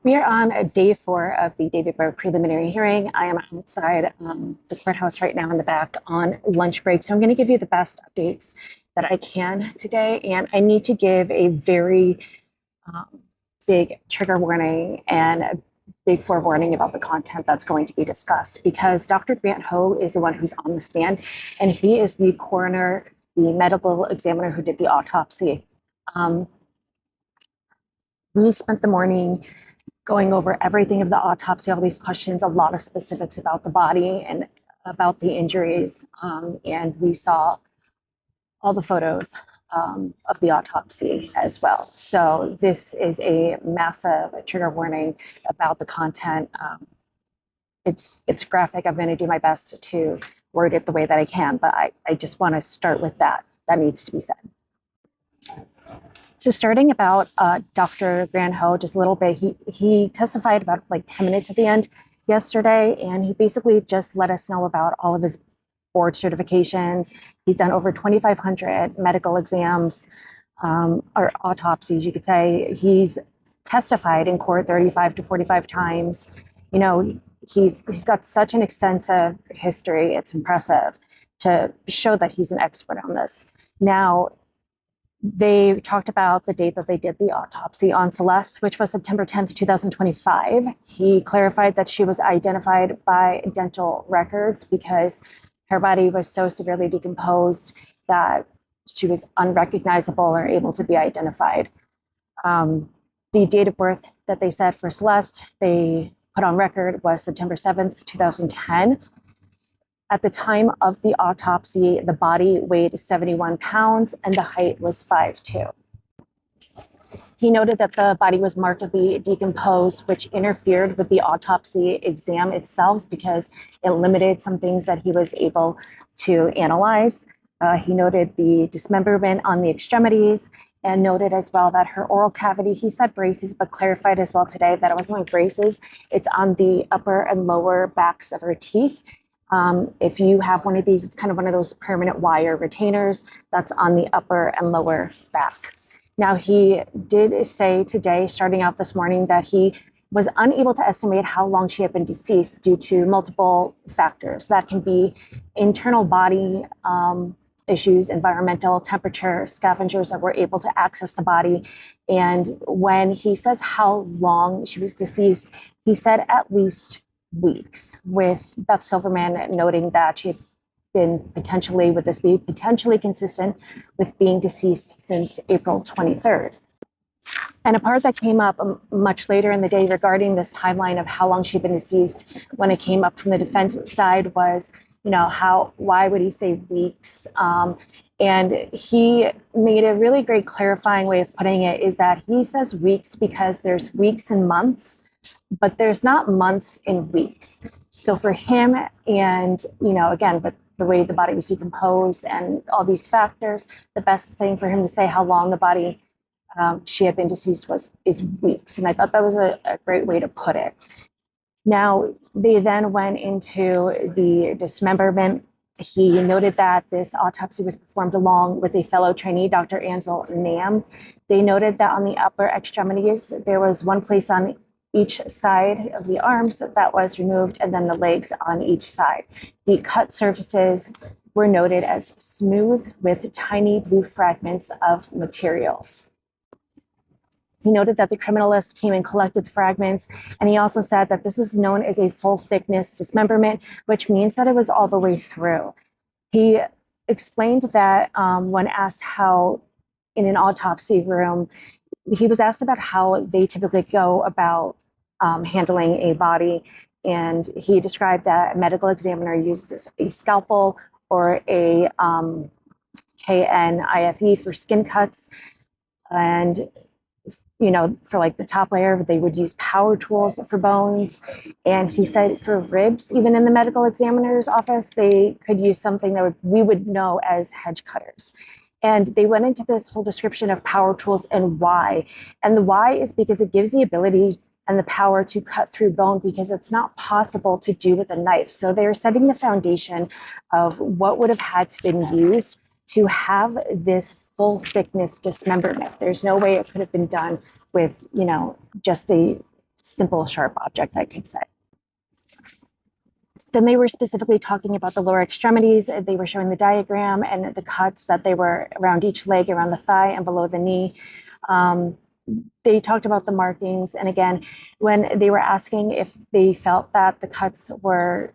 We are on day 4 of the David Burke preliminary hearing. I am outside the courthouse right now in the back on lunch break. So I'm going to give you the best updates that I can today. And I need to give a very um, big trigger warning and a big forewarning about the content that's going to be discussed, because Dr. Grant Ho is the one who's on the stand, and he is the coroner, the medical examiner who did the autopsy. We spent the morning going over everything of the autopsy, all these questions, a lot of specifics about the body and about the injuries. And we saw all the photos of the autopsy as well. So this is a massive trigger warning about the content. It's graphic. I'm going to do my best to word it the way that I can, but I just want to start with that. That needs to be said. So starting about Dr. Grant Ho, just a little bit, he testified about like 10 minutes at the end yesterday, and he basically just let us know about all of his board certifications. He's done over 2,500 medical exams or autopsies, you could say. He's testified in court 35 to 45 times. You know, he's got such an extensive history. It's impressive to show that he's an expert on this. Now, they talked about the date that they did the autopsy on Celeste, which was September 10th, 2025. He clarified that she was identified by dental records because her body was so severely decomposed that she was unrecognizable or able to be identified. The date of birth that they said for Celeste, they put on record, was September 7th, 2010. At the time of the autopsy, the body weighed 71 pounds and the height was 5'2". He noted that the body was markedly decomposed, which interfered with the autopsy exam itself because it limited some things that he was able to analyze. He noted the dismemberment on the extremities and noted as well that her oral cavity, he said braces, but clarified as well today that it wasn't like braces. It's on the upper and lower backs of her teeth. If you have one of these, it's kind of one of those permanent wire retainers that's on the upper and lower back. Now, he did say today, starting out this morning, that he was unable to estimate how long she had been deceased due to multiple factors. That can be internal body issues, environmental, temperature, scavengers that were able to access the body. And when he says how long she was deceased, he said at least weeks, with Beth Silverman noting that she had been potentially, would this be potentially consistent with being deceased since April 23rd? And a part that came up much later in the day regarding this timeline of how long she'd been deceased, when it came up from the defense side, was, you know, why would he say weeks? And he made a really great clarifying way of putting it, is that he says weeks because there's weeks and months, but there's not months in weeks. So for him, and, you know, again, but the way the body was decomposed and all these factors, the best thing for him to say how long the body she had been deceased is weeks. And I thought that was a great way to put it. Now, they then went into the dismemberment. He noted that this autopsy was performed along with a fellow trainee, Dr. Ansel Nam. They noted that on the upper extremities, there was one place on each side of the arms that was removed, and then the legs on each side. The cut surfaces were noted as smooth with tiny blue fragments of materials. He noted that the criminalist came and collected the fragments, and he also said that this is known as a full thickness dismemberment, which means that it was all the way through. He explained that when asked how in an autopsy room, he was asked about how they typically go about handling a body, and he described that a medical examiner uses a scalpel or a KNIFE for skin cuts, and, you know, for like the top layer, they would use power tools for bones. And he said for ribs, even in the medical examiner's office, they could use something that we would know as hedge cutters. And they went into this whole description of power tools and why. And the why is because it gives the ability and the power to cut through bone, because it's not possible to do with a knife. So they're setting the foundation of what would have had to been used to have this full thickness dismemberment. There's no way it could have been done with, you know, just a simple, sharp object, I could say. Then they were specifically talking about the lower extremities. They were showing the diagram and the cuts that they were around each leg, around the thigh and below the knee. They talked about the markings. And again, when they were asking if they felt that the cuts were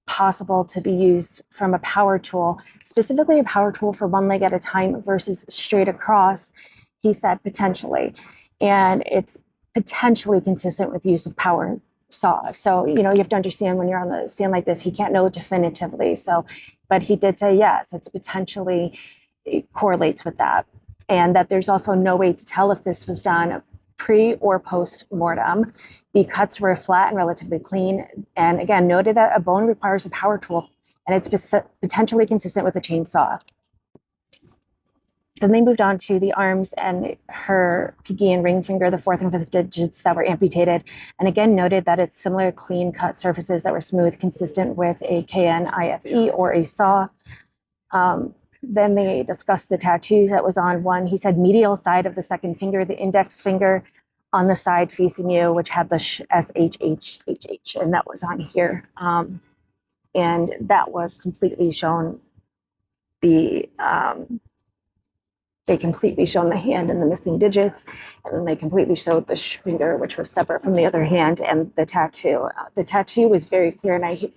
possible to be used from a power tool, specifically a power tool for one leg at a time versus straight across, he said potentially. And it's potentially consistent with use of power saw. So, you have to understand when you're on the stand like this, he can't know definitively. So, but he did say, yes, it's potentially, it correlates with that. And that there's also no way to tell if this was done pre or post mortem. The cuts were flat and relatively clean. And again, noted that a bone requires a power tool and it's potentially consistent with a chainsaw. Then they moved on to the arms and her pinky and ring finger, the fourth and fifth digits that were amputated. And again, noted that it's similar clean cut surfaces that were smooth, consistent with a KNIFE or a saw. Then they discussed the tattoos that was on one. He said medial side of the second finger, the index finger on the side facing you, which had the SHHHH, and that was on here. And that was completely shown they completely shown the hand and the missing digits, and then they completely showed the finger, which was separate from the other hand, and the tattoo. The tattoo was very clear, and I,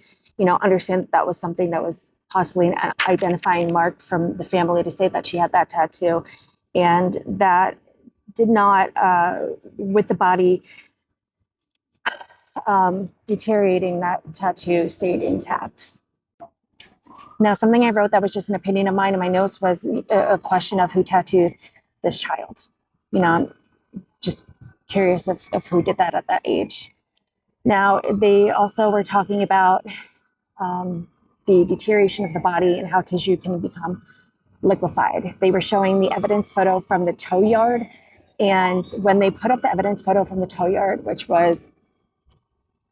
understand that was something that was possibly an identifying mark from the family to say that she had that tattoo, and that did not, with the body deteriorating, that tattoo stayed intact. Now, something I wrote that was just an opinion of mine in my notes was a question of who tattooed this child. I'm just curious of who did that at that age. Now, they also were talking about the deterioration of the body and how tissue can become liquefied. They were showing the evidence photo from the tow yard. And when they put up the evidence photo from the tow yard, which was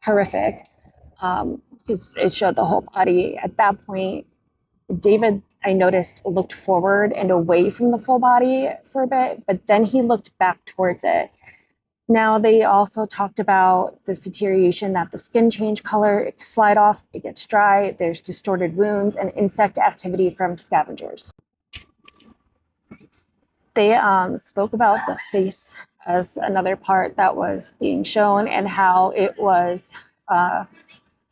horrific, because it showed the whole body, at that point, David, I noticed, looked forward and away from the full body for a bit, but then he looked back towards it. Now, they also talked about this deterioration, that the skin changed color, it slide off, it gets dry, there's distorted wounds, and insect activity from scavengers. They spoke about the face as another part that was being shown and how it was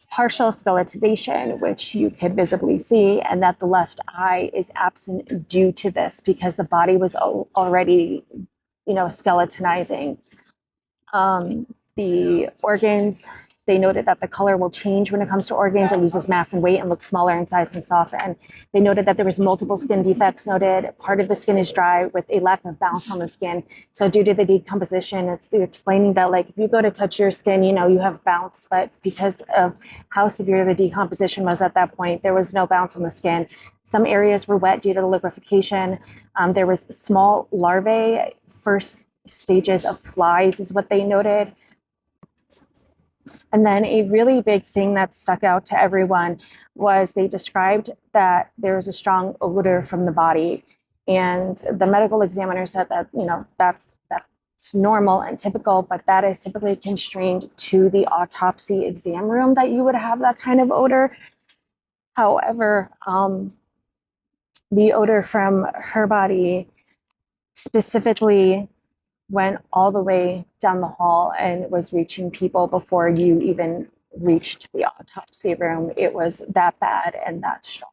partial skeletization, which you could visibly see, and that the left eye is absent due to this because the body was already, skeletonizing. The organs, they noted that the color will change when it comes to organs. It loses mass and weight and looks smaller in size and soften. They noted that there was multiple skin defects noted. Part of the skin is dry with a lack of bounce on the skin. So due to the decomposition, it's explaining that like if you go to touch your skin, you have bounce, but because of how severe the decomposition was at that point, there was no bounce on the skin. Some areas were wet due to the liquefaction. There was small larvae, first stages of flies is what they noted. And then a really big thing that stuck out to everyone was they described that there was a strong odor from the body. And the medical examiner said that, that's normal and typical, but that is typically constrained to the autopsy exam room that you would have that kind of odor. However, the odor from her body specifically went all the way down the hall and was reaching people before you even reached the autopsy room. It was that bad and that strong.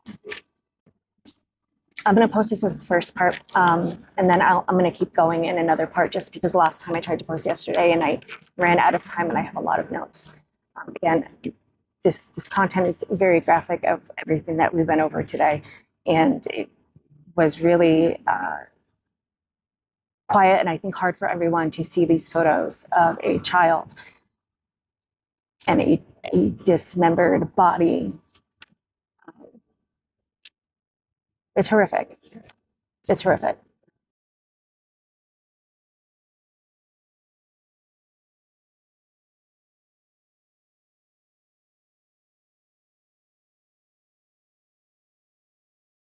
I'm going to post this as the first part, and then I'm going to keep going in another part just because last time I tried to post yesterday and I ran out of time and I have a lot of notes. Again, this content is very graphic of everything that we've been over today, and it was really quiet and I think hard for everyone to see these photos of a child and a dismembered body. It's horrific. It's horrific.